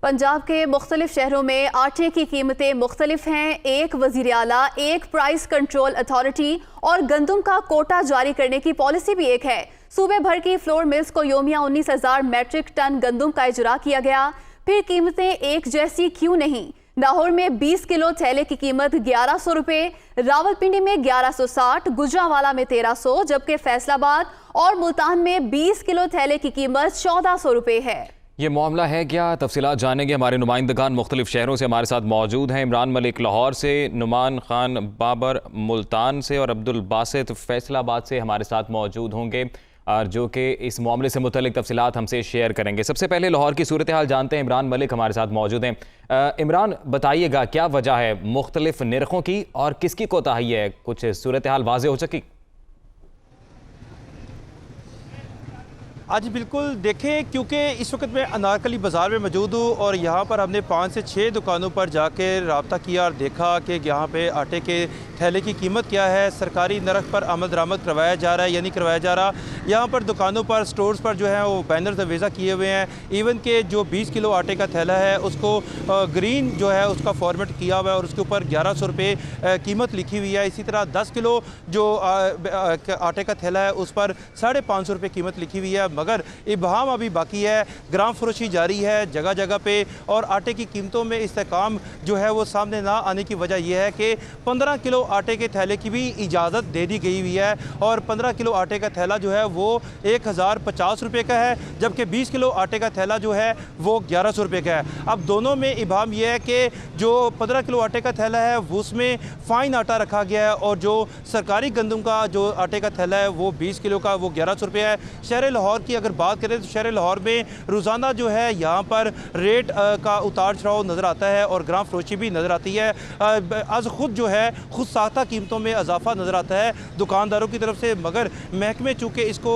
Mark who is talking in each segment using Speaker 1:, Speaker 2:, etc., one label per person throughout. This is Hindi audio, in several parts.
Speaker 1: पंजाब के मुख्तलिफ शहरों में आटे की कीमतें मुख्तलिफ हैं। एक वज़ीर आला, एक प्राइस कंट्रोल अथॉरिटी और गंदम का कोटा जारी करने की पॉलिसी भी एक है। सूबे भर की फ्लोर मिल्स को योमिया 19,000 मैट्रिक टन गंदम का इजरा किया गया। फिर कीमतें एक जैसी क्यों नहीं? लाहौर में 20 किलो थैले की कीमत 1100 रुपये, रावलपिंडी में 1160, गुजरांवाला में 1300, जबकि फैसलाबाद और मुल्तान में 20 किलो थैले की कीमत 1400 रुपये है।
Speaker 2: ये मामला है क्या? तफसीलात जानेंगे। हमारे नुमाइंदगान मुख्तलिफ शहरों से हमारे साथ मौजूद हैं। इमरान मलिक लाहौर से, नुमान खान बाबर मुल्तान से और अब्दुल बासित फैसलाबाद से हमारे साथ मौजूद होंगे और जो कि इस मामले से मुतल्लिक तफसीलात हमसे शेयर करेंगे। सबसे पहले लाहौर की सूरत हाल जानते हैं। इमरान मलिक हमारे साथ मौजूद हैं। इमरान, बताइएगा क्या वजह है मुख्तलिफ निरखों की और किसकी कोताही है? कुछ सूरत हाल वाज़ेह हो सकी?
Speaker 3: आज बिल्कुल देखें, क्योंकि इस वक्त मैं अनारकली बाज़ार में मौजूद हूँ और यहाँ पर हमने 5 से 6 दुकानों पर जाके रब्ता किया और देखा कि यहाँ पे आटे के थैले की कीमत क्या है। सरकारी नरख पर अमल दरामद करवाया जा रहा है या नहीं करवाया जा रहा। यहाँ पर दुकानों पर, स्टोर्स पर जो है वो बैनर्स अवेज़ा किए हुए हैं। इवन के जो 20 किलो आटे का थैला है उसको ग्रीन जो है उसका फॉर्मेट किया हुआ है और उसके ऊपर 1100 रुपये कीमत लिखी हुई है। इसी तरह 10 किलो जो आटे का थैला है उस पर 550 रुपये कीमत लिखी हुई है। मगर इबहम अभी बाकी है, ग्राम फरोशी जारी है जगह जगह पे और आटे की कीमतों में इस्तेकाम जो है वो सामने ना आने की वजह यह है कि 15 किलो आटे के थैले की भी इजाज़त दे दी गई हुई है और 15 किलो आटे का थैला जो है वो 1050 रुपये का है, जबकि 20 किलो आटे का थैला जो है वो 1100 रुपये का है। अब दोनों में इबहम यह है कि जो 15 किलो आटे का थैला है उसमें फ़ाइन आटा रखा गया है और जो सरकारी गंदम का जो आटे का थैला है वो 20 किलो का वो 1100 रुपये है। शहर लाहौर की अगर बात करें तो शहर लाहौर में रोज़ाना जो है यहाँ पर रेट का उतार चढ़ाव नज़र आता है और ग्राम फरोशी भी नज़र आती है। आज खुद जो है खुद साख्ता कीमतों में इजाफा नज़र आता है दुकानदारों की तरफ से, मगर महकमे चूँकि इसको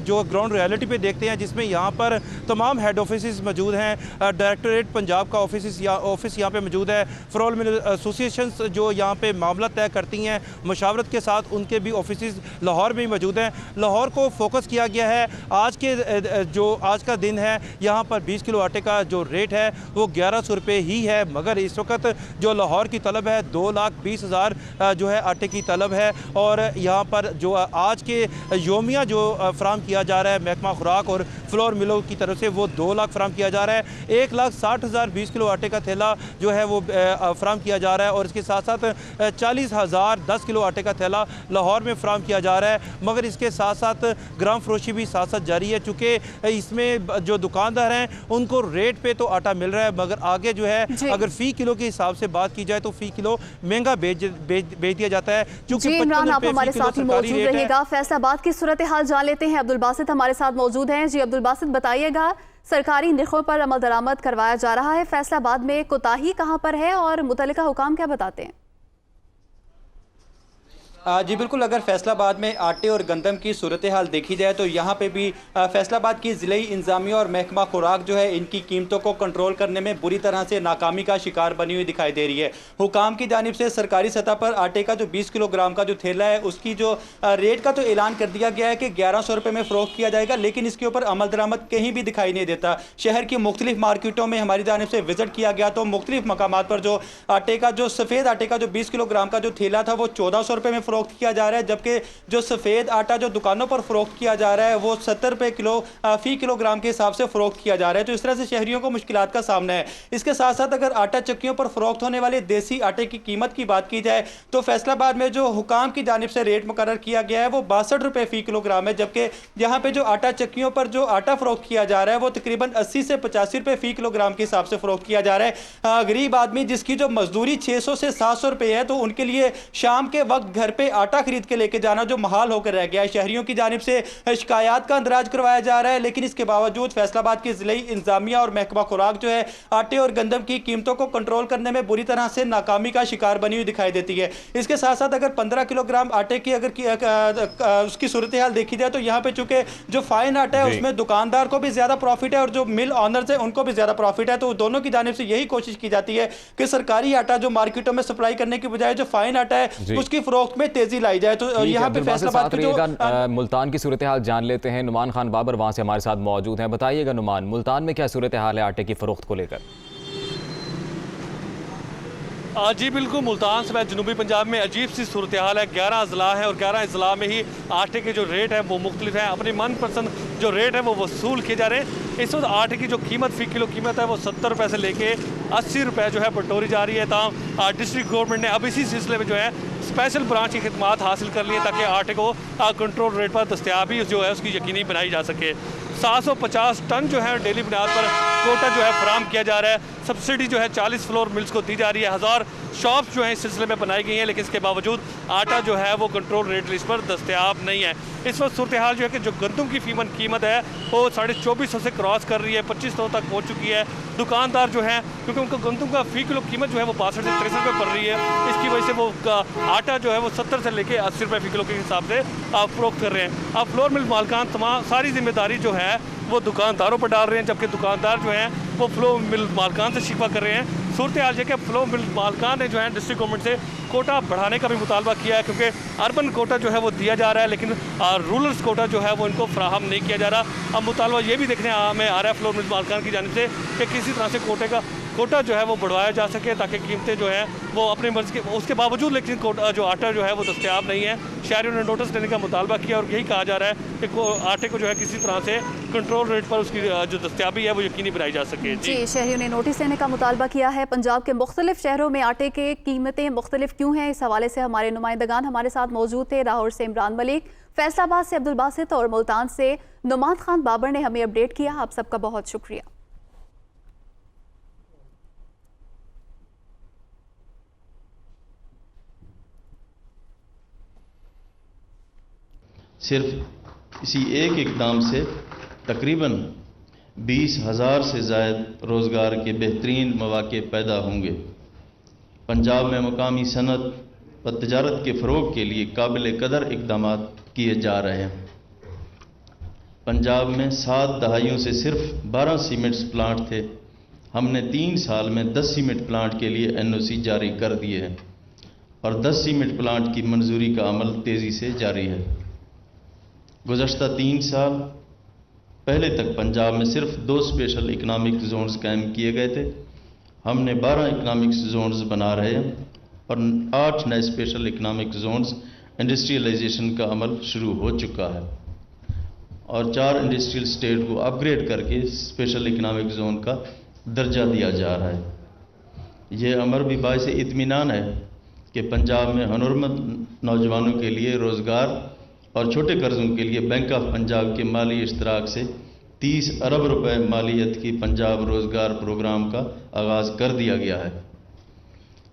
Speaker 3: जो ग्राउंड रियलिटी पे देखते हैं जिसमें यहाँ पर तमाम हेड ऑफिस मौजूद हैं। डायरेक्टरेट पंजाब का ऑफिस यहाँ पे मौजूद है। फ्लोर मिल एसोसिएशन जो यहाँ पे मामला तय करती हैं मशावरत के साथ, उनके भी ऑफिस लाहौर में ही मौजूद हैं। लाहौर को फोकस किया गया है। आज का दिन है, यहाँ पर 20 किलो आटे का जो रेट है वो 1100 रुपये ही है, मगर इस वक्त जो लाहौर की तलब है 2,20,000 जो है आटे की तलब है और यहाँ पर जो आज के योमिया जो फ्राहम किया जा रहा है महकमा खुराक और फ्लोर मिलों की तरफ से वो 2 लाख फ्राहम किया जा रहा है। 1,60,000 20 किलो आटे का थैला जो है वो फ्राहम किया जा रहा है और इसके साथ साथ 40,000 10 किलो आटे का थैला लाहौर में फ्राहम किया जा रहा है। मगर इसके साथ साथ ग्राम फरोशी भी साथ साथ जारी है, चूँकि इसमें जो दुकानदार हैं उनको रेट पे तो आटा मिल रहा है, मगर आगे जो है अगर फ़ी किलो के हिसाब से बात की जाए तो फ़ी किलो महंगा बेच दिया जाता है।
Speaker 1: चूँकि इमरान आप हमारे साथ ही मौजूद रहेगा। फैसलाबाद की सूरत हाल जान लेते हैं। अब्दुल बासित हमारे साथ मौजूद हैं। जी अब्दुल बासित, बताइएगा, सरकारी निरखों पर अमल दरामद करवाया जा रहा है, फैसलाबाद में कोताही कहाँ पर है और मुतल्लिका हुकाम क्या बताते हैं?
Speaker 4: जी बिल्कुल, अगर फैसलाबाद में आटे और गंदम की सूरत हाल देखी जाए तो यहाँ पे भी फैसलाबाद की ज़िले इंतज़ामिया और महकमा खुराक जो है इनकी कीमतों को कंट्रोल करने में बुरी तरह से नाकामी का शिकार बनी हुई दिखाई दे रही है। हुकाम की जानिब से सरकारी सतह पर आटे का जो 20 किलोग्राम का जो थैला है उसकी जो रेट का तो ऐलान कर दिया गया है कि 1100 रुपये में फ़रोख्त किया जाएगा, लेकिन इसके ऊपर अमल दरामद कहीं भी दिखाई नहीं देता। शहर की मुख्तलिफ मार्केटों में हमारी जानिब से विज़िट किया गया तो मुख्तलिफ मकामात पर जो आटे का जो सफ़ेद आटे का जो 20 किलोग्राम का जो थैला था वो 1400 रुपये में फ़रोख्त किया जा रहा है, जबकि जो सफ़ेद आटा जो दुकानों पर फ़रोख्त किया जा रहा है वो 70 रुपये किलो फ़ी किलोग्राम के हिसाब से फ़रोख्त किया जा रहा है। तो इस तरह से शहरियों को मुश्किलात का सामना है। इसके साथ साथ अगर आटा चक्कियों पर फ़रोख्त होने वाले देसी आटे की कीमत की बात की जाए तो फैसलाबाद में जो हुकाम की जानिब से रेट मुकर्रर किया गया है वो 62 रुपये फ़ी किलोग्राम है, जबकि यहाँ पे जो आटा चक्कियों पर जो आटा फ़रोख्त किया जा रहा है वो तकरीबन 80 से 85 रुपये फ़ी किलोग्राम के हिसाब से फ़रोख्त किया जा रहा है। गरीब आदमी जिसकी जो मजदूरी 600 से 700 रुपये है तो उनके लिए शाम के वक्त घर पर आटा खरीद के लेके जाना जो महाल होकर रह गया है। शहरियों की जानिब से शिकायत का अंदराज करवाया जा रहा है, लेकिन इसके बावजूद फैसलाबाद की ज़िले इंतज़ामिया और महकमा खुराक जो है आटे और गंदम की कीमतों को कंट्रोल करने में बुरी तरह से नाकामी का शिकार बनी हुई दिखाई देती है। इसके साथ साथ अगर 15 किलोग्राम आटे की अगर उसकी सूरत हाल देखी जाए तो यहाँ पे चूंकि जो फाइन आटा है उसमें दुकानदार को भी ज़्यादा प्रॉफिट है और जो मिल ऑनर्स है उनको भी ज़्यादा प्रॉफिट है। तो दोनों की जानिब से यही कोशिश की जाती है कि सरकारी आटा जो मार्केटों में सप्लाई करने की बजाय जो फाइन आटा है उसकी फरोख्त में तेजी लाई जाए। तो यहाँ पे फैसलाबाद के जो
Speaker 2: मुल्तान की सूरत हाल जान लेते हैं। नुमान खान बाबर वहाँ से हमारे साथ मौजूद हैं। बताइएगा नुमान, मुल्तान में क्या सूरत हाल है आटे की फरोख्त को लेकर?
Speaker 5: जी बिल्कुल, मुल्तान से जनूबी पंजाब में अजीब सी सूरत हाल है। 11 अजला है और 11 अजला में ही आटे के जो रेट हैं वो मुख्तलिफ हैं। अपनी मनपसंद जो रेट है वो वसूल किए जा रहे हैं। इस वक्त आटे की जो कीमत फ़ी किलो कीमत है वो 70 रुपये से लेके 80 रुपये जो है बटोरी जा रही है। तमाम डिस्ट्रिक्ट गवर्नमेंट ने अब इसी सिलसिले में जो है स्पेशल ब्रांच की खिदमात हासिल कर ली है ताकि आटे को कंट्रोल रेट पर दस्तियाबी जो है उसकी यकीनी बनाई जा सके। 750 टन जो है डेली बुनियाद पर कोटा जो है फराम किया जा रहा है। सब्सिडी जो है 40 फ्लोर मिल्स को दी जा रही है। 1000 शॉप्स जो हैं इस सिलसिले में बनाई गई हैं, लेकिन इसके बावजूद आटा जो है वो कंट्रोल रेट लिस्ट पर दस्तयाब नहीं है। इस वक्त सूरत हाल जो है कि जो गंदम की फीमन कीमत है वो 2450 से क्रॉस कर रही है, 2500 तक पहुँच चुकी है। दुकानदार जो है क्योंकि उनको गंदम का फ़ी किलो कीमत जो है वो 62 से 63 रुपये पड़ रही है, इसकी वजह से वो आटा जो है वो 70 से लेके 80 रुपये फ़ी किलो के हिसाब से फ़रोख्त कर रहे हैं। अब फ्लोर मिल मालकान तमाम सारी जिम्मेदारी जो है वो दुकानदारों पर डाल रहे हैं, जबकि दुकानदार जो हैं वो फ्लो मिल मालकान से शिकवा कर रहे हैं। सूरत हाल है कि फ्लो मिल मालकान ने जो है डिस्ट्रिक्ट गवर्नमेंट से कोटा बढ़ाने का भी मुतालबा किया है, क्योंकि अर्बन कोटा जो है वो दिया जा रहा है लेकिन रूरल कोटा जो है वो इनको फराहम नहीं किया जा रहा। अब मुतालबा ये भी देखने में आ रहा है फ्लो मिल मालकान की जानिब से कि किसी तरह से कोटा जो है वो बढ़वाया जा सके ताकि कीमतें जो है वो अपनी मर्जी के उसके बावजूद लेकिन जो आटा जो है वो दस्तयाब नहीं है। शहरियों ने नोटिस देने का मुतालबा किया और यही कहा जा रहा है कि आटे को जो है किसी तरह से कंट्रोल रेट पर उसकी जो दस्तयाबी है वो यकीनी बनाई जा सके।
Speaker 1: जी, शहरियों ने नोटिस देने का मुतालबा किया है। पंजाब के मुख्तलिफ शहरों में आटे के कीमतें मुख्तलिफ क्यों हैं, इस हवाले से हमारे नुमाइंदगान हमारे साथ मौजूद थे। लाहौर से इमरान मलिक, फैसलाबाद से अब्दुल बासित और मुल्तान से नुमान खान बाबर ने हमें अपडेट किया। आप सबका बहुत शुक्रिया।
Speaker 6: सिर्फ इसी एक इक़दाम से तकरीबन 20,000 से ज़ायद रोज़गार के बेहतरीन मौक़े पैदा होंगे। पंजाब में मकामी सनत व तजारत के फ़रोग़ के लिए काबिल कदर इक़दाम किए जा रहे हैं। पंजाब में 7 दहाइयों से सिर्फ 12 सीमेंट्स प्लांट थे। हमने 3 साल में 10 सीमेंट प्लांट के लिए NOC जारी कर दिए हैं और 10 सीमेंट प्लांट की मंजूरी का अमल तेज़ी से जारी है। गुज़श्ता 3 साल पहले तक पंजाब में सिर्फ 2 स्पेशल इकनॉमिक जोन्स कायम किए गए थे। हमने 12 इकनॉमिक जोन्स बना रहे हैं और 8 नए स्पेशल इकनॉमिक जोन्स इंडस्ट्रियलाइजेशन का अमल शुरू हो चुका है और 4 इंडस्ट्रियल स्टेट को अपग्रेड करके स्पेशल इकनॉमिक जोन का दर्जा दिया जा रहा है। ये अमर भी बाइस इत्मीनान है कि पंजाब में हुनरमंद नौजवानों के लिए रोज़गार और छोटे कर्ज़ों के लिए बैंक ऑफ पंजाब के माली इश्तराक से 30 अरब रुपए मालियत की पंजाब रोज़गार प्रोग्राम का आगाज़ कर दिया गया है।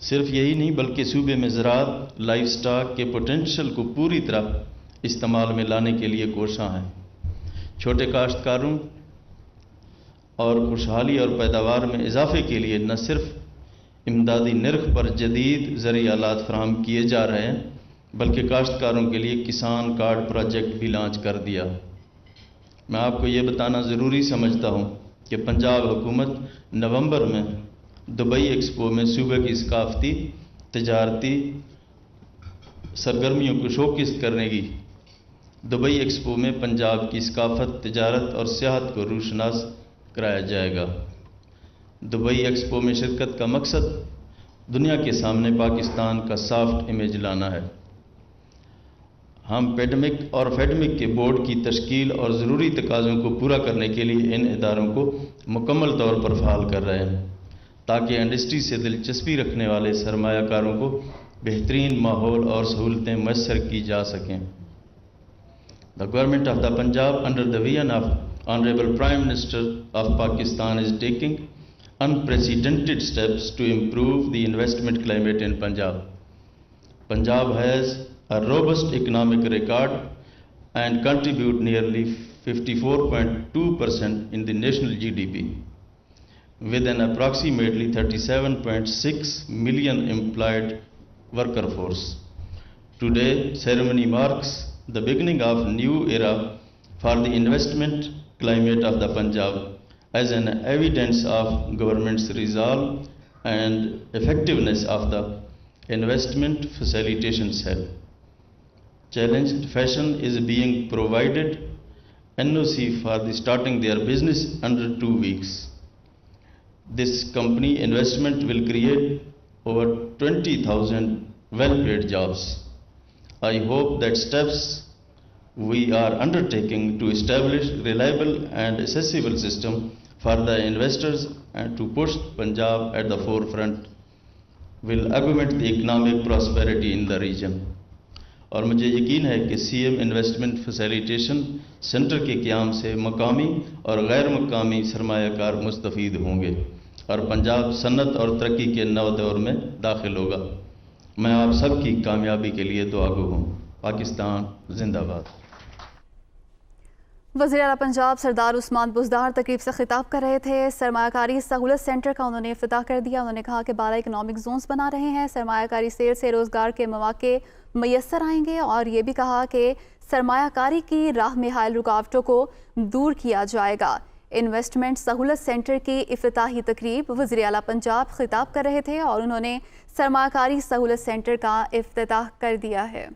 Speaker 6: सिर्फ यही नहीं बल्कि सूबे में ज़राअत लाइफ स्टॉक के पोटेंशियल को पूरी तरह इस्तेमाल में लाने के लिए कोशां हैं। छोटे काश्तकारों और खुशहाली और पैदावार में इजाफे के लिए न सिर्फ इमदादी निर्ख पर जदीद ज़रिए आलात फराहम किए जा रहे हैं बल्कि काश्तकारों के लिए किसान कार्ड प्रोजेक्ट भी लॉन्च कर दिया। मैं आपको ये बताना ज़रूरी समझता हूँ कि पंजाब हुकूमत नवंबर में दुबई एक्सपो में सूबे की सकाफती तजारती सरगर्मियों को शोकेस करने की दुबई एक्सपो में पंजाब की सकाफत, तजारत और सियाहत को रूशनास कराया जाएगा। दुबई एक्सपो में शिरकत का मकसद दुनिया के सामने पाकिस्तान का सॉफ्ट इमेज लाना है। हम पेडमिक और फेडमिक के बोर्ड की तश्कील और ज़रूरी तकाज़ों को पूरा करने के लिए इन इदारों को मुकम्मल तौर पर फ़ाल कर रहे हैं ताकि इंडस्ट्री से दिलचस्पी रखने वाले सरमायाकारों को बेहतरीन माहौल और सहूलतें मैसर की जा सकें। The government of the Punjab under the vision of honourable prime minister of Pakistan is taking unprecedented steps to improve the investment climate in Punjab. Punjab has a robust economic record and contribute nearly 54.2% in the national GDP with an approximately 37.6 million employed worker force. Today ceremony marks the beginning of new era for the investment climate of the Punjab as an evidence of government's resolve and effectiveness of the investment facilitation cell. challenged fashion is being provided NOC for the starting their business under 2 weeks. This company investment will create over 20,000 well-paid jobs. I hope that steps we are undertaking to establish reliable and accessible system for the investors and to push Punjab at the forefront will augment the economic prosperity in the region. और मुझे यकीन है कि CM इन्वेस्टमेंट फैसिलिटेशन सेंटर के क़याम से मकामी और गैर मकामी सरमायाकार मुस्तफ़ीद होंगे और पंजाब सन्नत और तरक्की के नव दौर में दाखिल होगा। मैं आप सबकी कामयाबी के लिए दुआगो हूँ। पाकिस्तान जिंदाबाद।
Speaker 1: वज़ीर आला पंजाब सरदार उस्मान बुज़दार तकरीब से खिताब कर रहे थे। सरमायाकारी सहूलत सेंटर का उन्होंने इफ्तिताह कर दिया। उन्होंने कहा कि 12 इकनॉमिक जोन्स बना रहे हैं। सरमायाकारी सेल से रोज़गार के मौके मैसर आएंगे और ये भी कहा कि सरमायाकारी की राह में हायल रुकावटों को दूर किया जाएगा। इन्वेस्टमेंट सहूलत सेंटर की इफ्तिताही तकरीब वज़ीर आला पंजाब खिताब कर रहे थे और उन्होंने सरमायाकारी सहूलत सेंटर का इफ्तिताह कर दिया है।